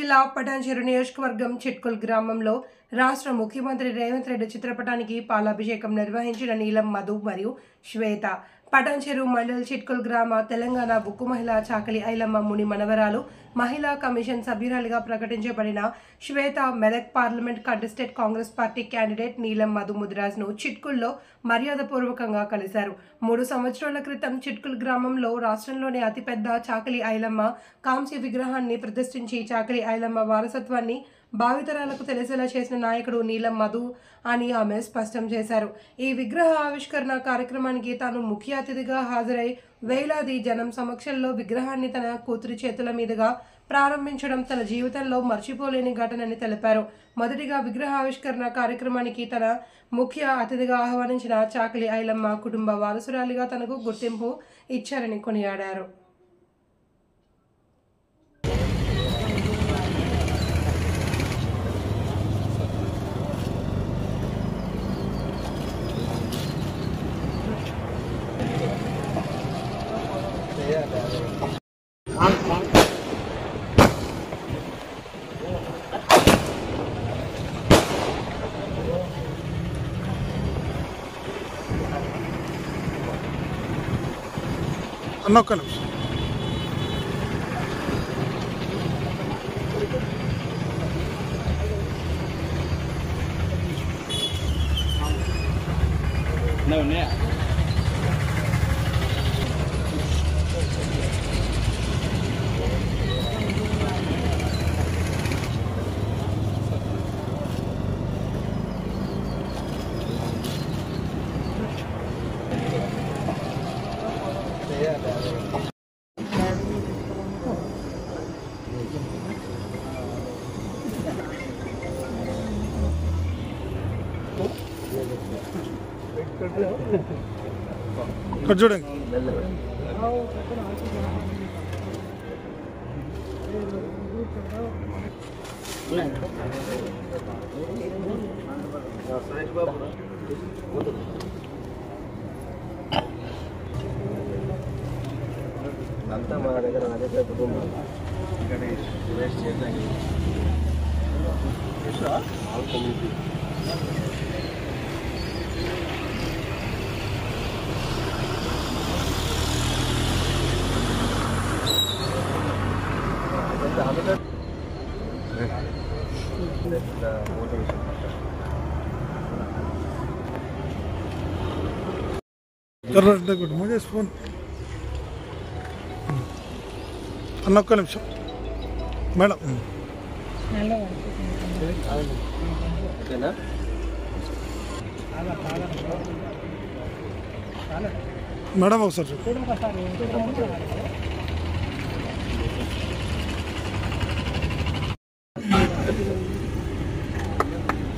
జిల్లా పటాన్చెరు నియోజకవర్గం చిట్కుల్ గ్రామంలో రాష్ట్ర ముఖ్యమంత్రి రేవంత్ రెడ్డి చిత్రపటానికి పాలాభిషేకం నిర్వహించిన నీలం మధు మరియు శ్వేత. పటాన్చెరు మండల్ చిట్కుల్ గ్రామ తెలంగాణ ఉక్కు మహిళ చాకలి ఐలమ్మ ముని మనవరాలు. మహిళా కమిషన్ సభ్యురాలిగా ప్రకటించబడిన Shweta Medak parliament contested Congress party candidate Neelam Madhu ముదిరాజ్ను చిట్కుల్లో మర్యాదపూర్వకంగా కలిశారు. 3 సంవత్సరాల క్రితం చిట్కుల్ గ్రామంలో రాష్ట్రంలోనే అతిపెద్ద చాకలి ఐలమ్మ కాంస్య విగ్రహాన్ని ప్రతిష్ఠించి చాకలి ఐలమ్మ వారసత్వాన్ని భావితరాలకు తెలిసేలా చేసిన నాయకుడు నీలం మధు అని ఆమె స్పష్టం చేశారు. ఈ విగ్రహ ఆవిష్కరణ కార్యక్రమానికి తాను ముఖ్య అతిథిగా హాజరై వేలాది జనం సమక్షంలో విగ్రహాన్ని తన కూతురి చేతుల మీదుగా ప్రారంభించడం తన జీవితంలో మర్చిపోలేని ఘటనని తెలిపారు. మొదటిగా విగ్రహ ఆవిష్కరణ కార్యక్రమానికి తన ముఖ్య అతిథిగా ఆహ్వానించిన చాకలి ఐలమ్మ కుటుంబ వారసురాలిగా తనకు గుర్తింపు ఇచ్చారని కొనియాడారు. అన్నొక్క నిమిషం. ఇక్కడ చూడండి. అంతా మా దగ్గర అదే కుటుంబం వేస్ట్ చేయడానికి ఆల్ కమ్యూనిటీ मुझे फोन अनोक निमिष मैडम मैडम वो सर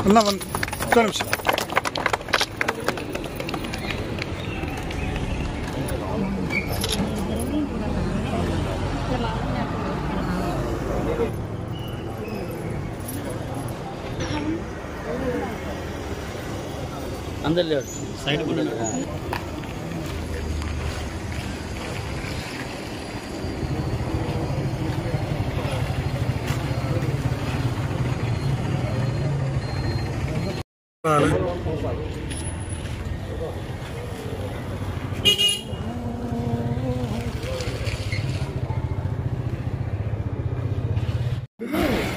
अन्ना निमिष अंदर ले साइड को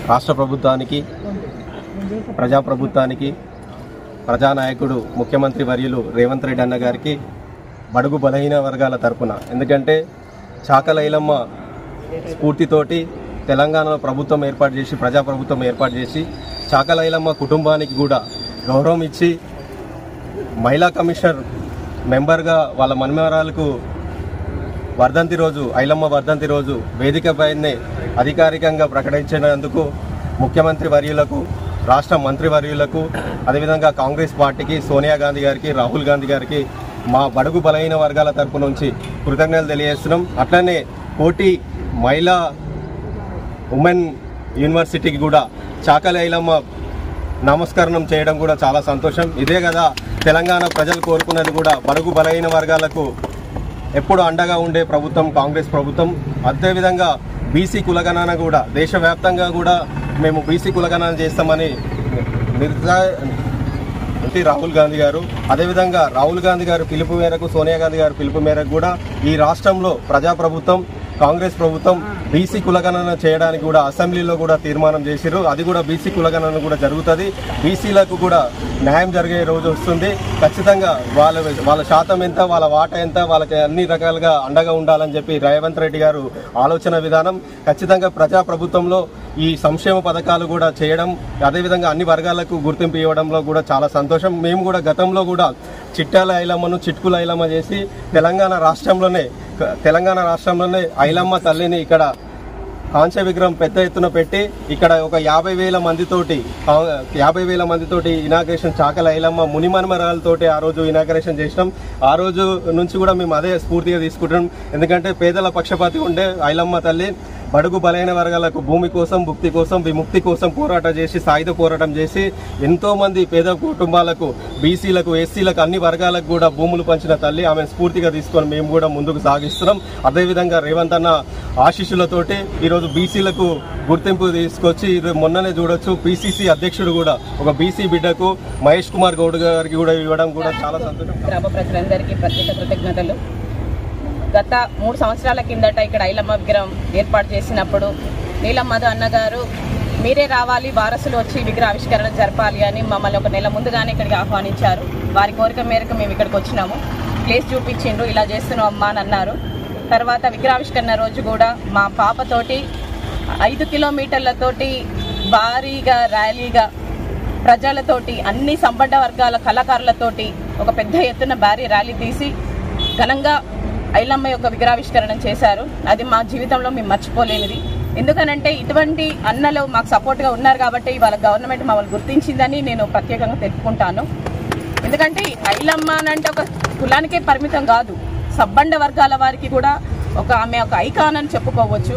రాష్ట్ర ప్రభుత్వానికి ప్రజాప్రభుత్వానికి ప్రజానాయకుడు ముఖ్యమంత్రి వర్యులు రేవంత్ రెడ్డి అన్న గారికి బడుగు బలహీన వర్గాల తరపున, ఎందుకంటే చాకలి ఐలమ్మ స్ఫూర్తితోటి తెలంగాణలో ప్రభుత్వం ఏర్పాటు చేసి ప్రజాప్రభుత్వం ఏర్పాటు చేసి చాకలి ఐలమ్మ కుటుంబానికి కూడా గౌరవం ఇచ్చి మహిళా కమిషన్ మెంబర్గా వాళ్ళ మనమరాలకు వర్ధంతి రోజు ఐలమ్మ వర్ధంతి రోజు వేదికపైనే అధికారికంగా ప్రకటించినందుకు ముఖ్యమంత్రి వర్యులకు రాష్ట్ర మంత్రి వర్యులకు అదేవిధంగా కాంగ్రెస్ పార్టీకి సోనియా గాంధీ గారికి రాహుల్ గాంధీ గారికి మా బడుగు బలహీన వర్గాల తరపు నుంచి కృతజ్ఞతలు తెలియజేస్తున్నాం. అట్లనే కోటి మహిళా ఉమెన్ యూనివర్సిటీకి కూడా చాకలి ఐలమ్మ నమస్కరణం చేయడం కూడా చాలా సంతోషం. ఇదే కదా తెలంగాణ ప్రజలు కోరుకున్నది కూడా, బడుగు బలహీన వర్గాలకు ఎప్పుడు అండగా ఉండే ప్రభుత్వం కాంగ్రెస్ ప్రభుత్వం. అదేవిధంగా బీసీ కులగణన కూడా దేశవ్యాప్తంగా కూడా మేము బీసీ కులగణన చేస్తామని రాహుల్ గాంధీ గారు, అదేవిధంగా రాహుల్ గాంధీ గారు పిలుపు మేరకు, సోనియా గాంధీ గారు పిలుపు మేరకు కూడా ఈ రాష్ట్రంలో ప్రజాప్రభుత్వం కాంగ్రెస్ ప్రభుత్వం బీసీ కులగణన చేయడానికి కూడా అసెంబ్లీలో కూడా తీర్మానం చేసిరు. అది కూడా బీసీ కులగణన కూడా జరుగుతుంది. బీసీలకు కూడా న్యాయం జరిగే రోజు వస్తుంది. ఖచ్చితంగా వాళ్ళ శాతం ఎంత, వాళ్ళ వాటా ఎంత, వాళ్ళకి అన్ని రకాలుగా అండగా ఉండాలని చెప్పి రేవంత్ రెడ్డి గారు ఆలోచన విధానం. ఖచ్చితంగా ప్రజాప్రభుత్వంలో ఈ సంక్షేమ పథకాలు కూడా చేయడం, అదేవిధంగా అన్ని వర్గాలకు గుర్తింపు ఇవ్వడంలో కూడా చాలా సంతోషం. మేము కూడా గతంలో కూడా చిట్టాల ఐలమ్మను చిట్కుల ఐలమ్మ చేసి తెలంగాణ రాష్ట్రంలోనే ఐలమ్మ తల్లిని ఇక్కడ కాంస్య విగ్రహం పెద్ద ఎత్తున పెట్టి ఇక్కడ ఒక 50,000 మందితోటి ఇనాగ్రేషన్ చాకల ఐలమ్మ మునిమన్మరాలతోటి ఆ రోజు ఇనాగ్రేషన్ చేసినాం. ఆ రోజు నుంచి కూడా మేము అదే స్ఫూర్తిగా తీసుకుంటున్నాం. ఎందుకంటే పేదల పక్షపాతి ఉండే ఐలమ్మ తల్లి బడుగు బలైన వర్గాలకు భూమి కోసం, భుక్తి కోసం, విముక్తి కోసం పోరాటం చేసి, సాయుధ పోరాటం చేసి ఎంతోమంది పేద కుటుంబాలకు, బీసీలకు, ఎస్సీలకు, అన్ని వర్గాలకు కూడా భూములు పంచిన తల్లి. ఆమె స్ఫూర్తిగా తీసుకొని మేము కూడా ముందుకు సాగిస్తున్నాం. అదేవిధంగా రేవంత్ అన్న ఆశీస్సులతోటి ఈరోజు బీసీలకు గుర్తింపు తీసుకొచ్చి మొన్ననే చూడొచ్చు పిసిసి అధ్యక్షుడు కూడా ఒక బీసీ బిడ్డకు మహేష్ కుమార్ గౌడ్ గారికి కూడా ఇవ్వడం కూడా చాలా సంతోషం. గ్రామ ప్రజలందరికీ ప్రత్యేక కృతజ్ఞతలు. గత 3 సంవత్సరాల కిందట ఇక్కడ ఐలమ్మ విగ్రహం ఏర్పాటు చేసినప్పుడు నీలం మధు అన్నగారు మీరే రావాలి, వారసులు వచ్చి విగ్రహ ఆవిష్కరణ జరపాలి అని మమ్మల్ని ఒక నెల ముందుగానే ఇక్కడికి ఆహ్వానించారు. వారి కోరిక మేరకు మేము ఇక్కడికి వచ్చినాము. ప్లేస్ చూపించిండ్రు, ఇలా చేస్తున్నాం అమ్మా అని అన్నారు. తర్వాత విగ్రహావిష్కరణ రోజు కూడా మా పాపతోటి 5 కిలోమీటర్లతోటి భారీగా ర్యాలీగా ప్రజలతోటి అన్ని సంపన్న వర్గాల కళాకారులతోటి ఒక పెద్ద ఎత్తున భారీ ర్యాలీ తీసి ఘనంగా ఐలమ్మ యొక్క విగ్రహావిష్కరణ చేశారు. అది మా జీవితంలో మేము మర్చిపోలేనిది. ఎందుకనంటే ఇటువంటి అన్నలు మాకు సపోర్ట్గా ఉన్నారు కాబట్టి ఇవాళ గవర్నమెంట్ మమ్మల్ని గుర్తించిందని నేను ప్రత్యేకంగా తెలుపుకుంటాను. ఎందుకంటే ఐలమ్మ అంటే ఒక కులానికే పరిమితం కాదు, సబ్బండ వర్గాల వారికి కూడా ఆమె ఒక ఐకాన్ అని చెప్పుకోవచ్చు.